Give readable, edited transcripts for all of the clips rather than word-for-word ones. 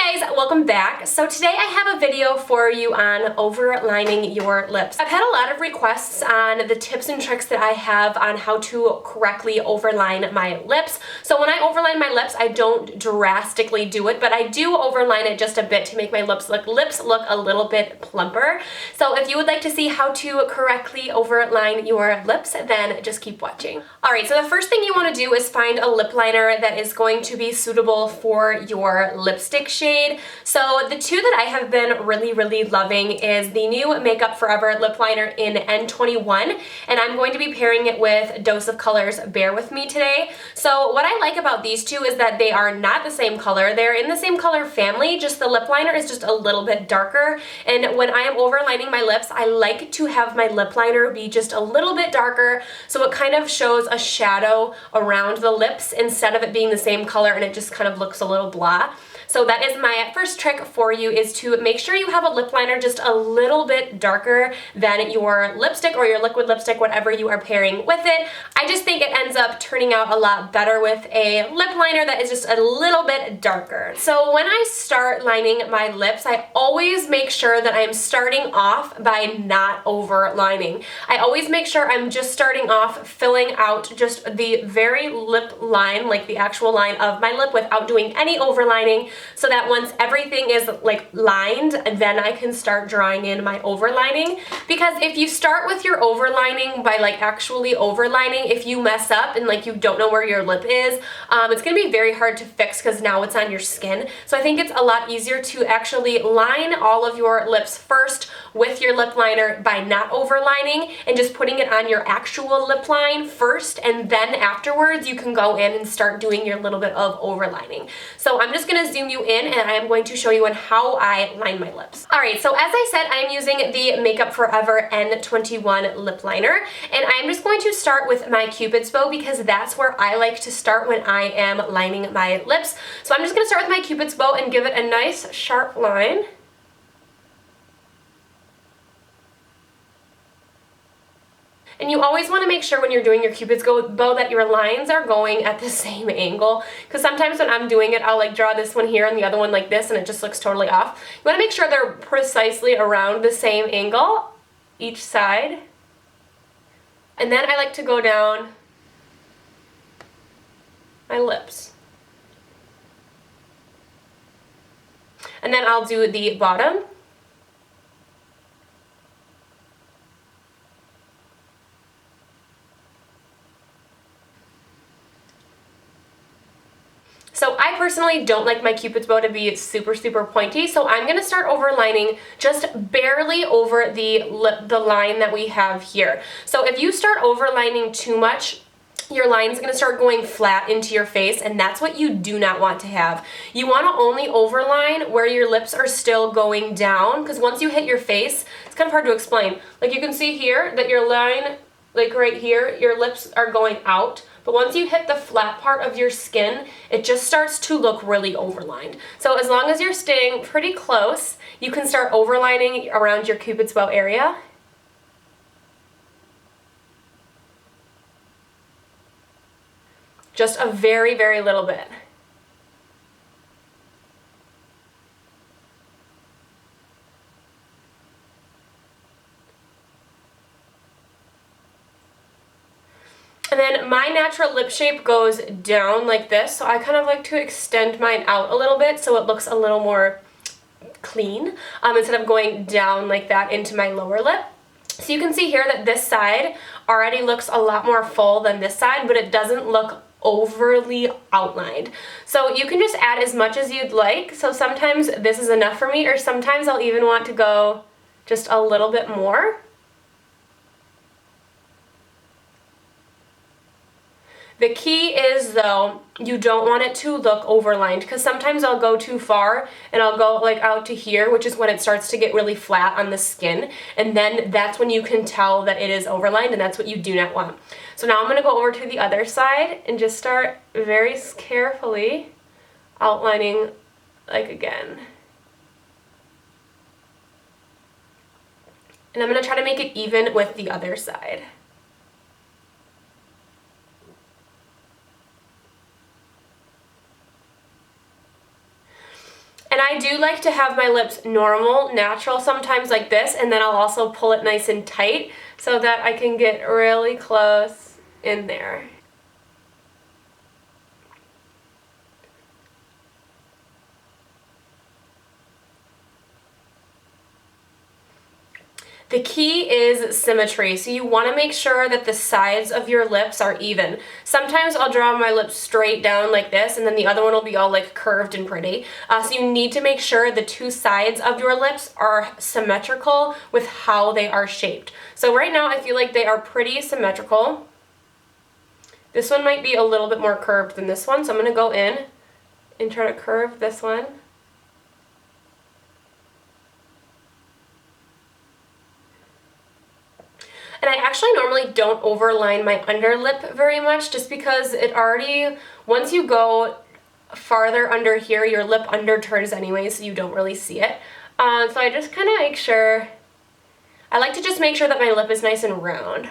Hey guys, welcome back. So today I have a video for you on overlining your lips. I've had a lot of requests on the tips and tricks that I have on how to correctly overline my lips. So when I overline my lips, I don't drastically do it, but I do overline it just a bit to make my lips look a little bit plumper. So if you would like to see how to correctly overline your lips, then just keep watching. Alright, so the first thing you want to do is find a lip liner that is going to be suitable for your lipstick shade. So the two that I have been really loving is the new Makeup Forever lip liner in N21, and I'm going to be pairing it with Dose of Color's Bear With Me today. So what I like about these two is that they are not the same color. They're in the same color family, just the lip liner is just a little bit darker, and when I am overlining my lips, I like to have my lip liner be just a little bit darker so it kind of shows a shadow around the lips instead of it being the same color and it just kind of looks a little blah. So that is my first trick for you, is to make sure you have a lip liner just a little bit darker than your lipstick or your liquid lipstick, whatever you are pairing with it. I just think it ends up turning out a lot better with a lip liner that is just a little bit darker. So when I start lining my lips, I always make sure that I'm starting off by not overlining. I always make sure I'm just starting off filling out just the very lip line, like the actual line of my lip, without doing any overlining, so that once everything is like lined, then I can start drawing in my overlining. Because if you start with your overlining by like actually overlining, if you mess up and like you don't know where your lip is, it's gonna be very hard to fix because now it's on your skin. So I think it's a lot easier to actually line all of your lips first with your lip liner by not overlining and just putting it on your actual lip line first, and then afterwards you can go in and start doing your little bit of overlining. So I'm just gonna zoom you in and I am going to show you on how I line my lips. Alright, so as I said, I am using the Makeup Forever N21 lip liner, and I'm just going to start with my Cupid's bow because that's where I like to start when I am lining my lips. So I'm just going to start with my Cupid's bow and give it a nice sharp line. And you always want to make sure when you're doing your Cupid's bow that your lines are going at the same angle, because sometimes when I'm doing it, I'll like draw this one here and the other one like this and it just looks totally off. You want to make sure they're precisely around the same angle each side. And then I like to go down my lips. And then I'll do the bottom. So I personally don't like my Cupid's bow to be super pointy, so I'm going to start overlining just barely over the line that we have here. So if you start overlining too much, your line's going to start going flat into your face, and that's what you do not want to have. You want to only overline where your lips are still going down, because once you hit your face, it's kind of hard to explain. Like you can see here that your line, like right here, your lips are going out. But once you hit the flat part of your skin, it just starts to look really overlined. So as long as you're staying pretty close, you can start overlining around your Cupid's bow area. Just a very little bit. And then my natural lip shape goes down like this, so I kind of like to extend mine out a little bit so it looks a little more clean, instead of going down like that into my lower lip. So you can see here that this side already looks a lot more full than this side, but it doesn't look overly outlined. So you can just add as much as you'd like. So sometimes this is enough for me, or sometimes I'll even want to go just a little bit more. The key is, though, you don't want it to look overlined, because sometimes I'll go too far and I'll go like out to here, which is when it starts to get really flat on the skin, and then that's when you can tell that it is overlined, and that's what you do not want. So now I'm going to go over to the other side and just start very carefully outlining like again. And I'm going to try to make it even with the other side. And I do like to have my lips normal, natural sometimes like this, and then I'll also pull it nice and tight so that I can get really close in there. The key is symmetry, so you want to make sure that the sides of your lips are even. Sometimes I'll draw my lips straight down like this, and then the other one will be all like curved and pretty. So you need to make sure the two sides of your lips are symmetrical with how they are shaped. So right now I feel like they are pretty symmetrical. This one might be a little bit more curved than this one, so I'm going to go in and try to curve this one. And I actually normally don't overline my underlip very much just because it already, once you go farther under here, your lip underturns anyway, so you don't really see it. So I just kind of make sure, I like to just make sure that my lip is nice and round.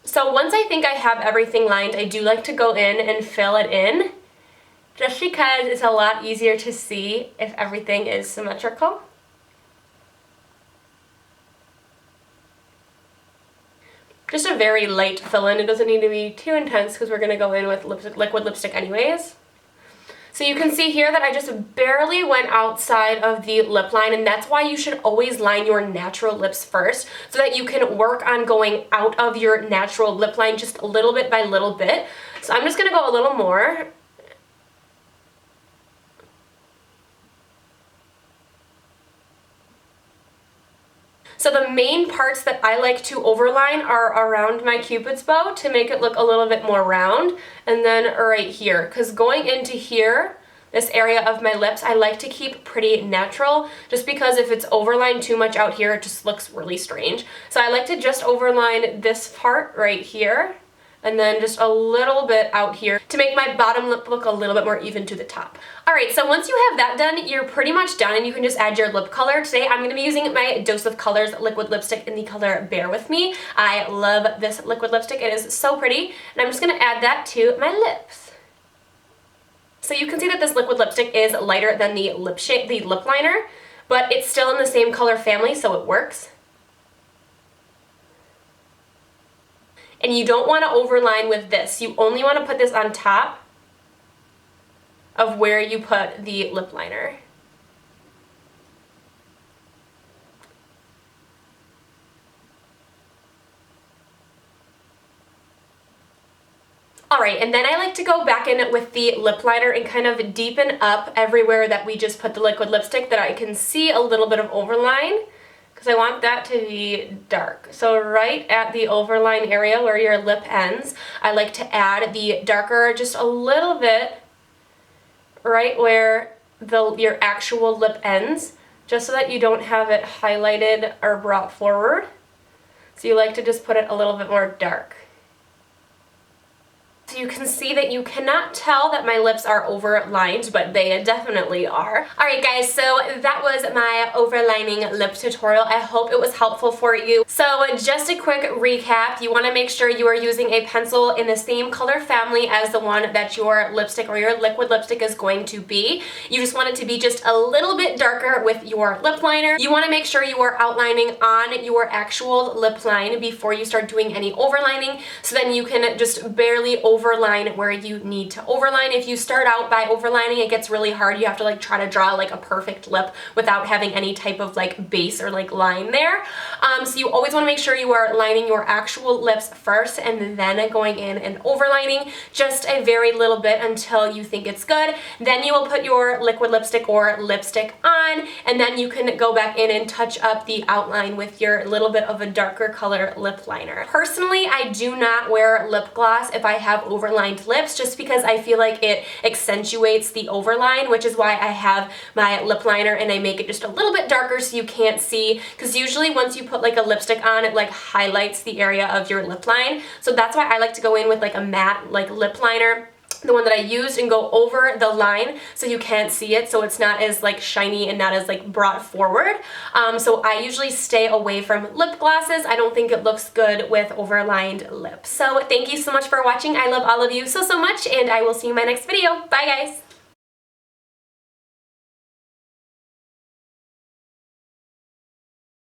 So once I think I have everything lined, I do like to go in and fill it in, just because it's a lot easier to see if everything is symmetrical. Just a very light fill-in. It doesn't need to be too intense because we're going to go in with liquid lipstick anyways. So you can see here that I just barely went outside of the lip line, and that's why you should always line your natural lips first so that you can work on going out of your natural lip line just a little bit by little bit. So I'm just going to go a little more. So the main parts that I like to overline are around my Cupid's bow to make it look a little bit more round, and then right here, because going into here, this area of my lips, I like to keep pretty natural, just because if it's overlined too much out here, it just looks really strange. So I like to just overline this part right here, and then just a little bit out here to make my bottom lip look a little bit more even to the top. Alright, so once you have that done, you're pretty much done and you can just add your lip color. Today I'm going to be using my Dose of Colors liquid lipstick in the color Bear With Me. I love this liquid lipstick. It is so pretty, and I'm just going to add that to my lips. So you can see that this liquid lipstick is lighter than the lip liner, but it's still in the same color family, so it works. And you don't want to overline with this. You only want to put this on top of where you put the lip liner. Alright, and then I like to go back in with the lip liner and kind of deepen up everywhere that we just put the liquid lipstick, that I can see a little bit of overline, because I want that to be dark. So right at the overline area where your lip ends, I like to add the darker, just a little bit, right where your actual lip ends, just so that you don't have it highlighted or brought forward. So you like to just put it a little bit more dark. So you can see that you cannot tell that my lips are overlined, but they definitely are. Alright guys, so that was my overlining lip tutorial. I hope it was helpful for you. So just a quick recap, you want to make sure you are using a pencil in the same color family as the one that your lipstick or your liquid lipstick is going to be. You just want it to be just a little bit darker with your lip liner. You want to make sure you are outlining on your actual lip line before you start doing any overlining, so then you can just barely overline where you need to overline. If you start out by overlining, it gets really hard. You have to like try to draw like a perfect lip without having any type of like base or like line there. So you always want to make sure you are lining your actual lips first and then going in and overlining just a very little bit until you think it's good. Then you will put your liquid lipstick or lipstick on, and then you can go back in and touch up the outline with your little bit of a darker color lip liner. Personally, I do not wear lip gloss if I have overlined lips, just because I feel like it accentuates the overline, which is why I have my lip liner and I make it just a little bit darker so you can't see, because usually once you put like a lipstick on, it like highlights the area of your lip line. So that's why I like to go in with like a matte like lip liner the one that I used, and go over the line so you can't see it, so it's not as like shiny and not as like brought forward. So I usually stay away from lip glosses. I don't think it looks good with overlined lips. So thank you so much for watching. I love all of you so much, and I will see you in my next video. Bye guys!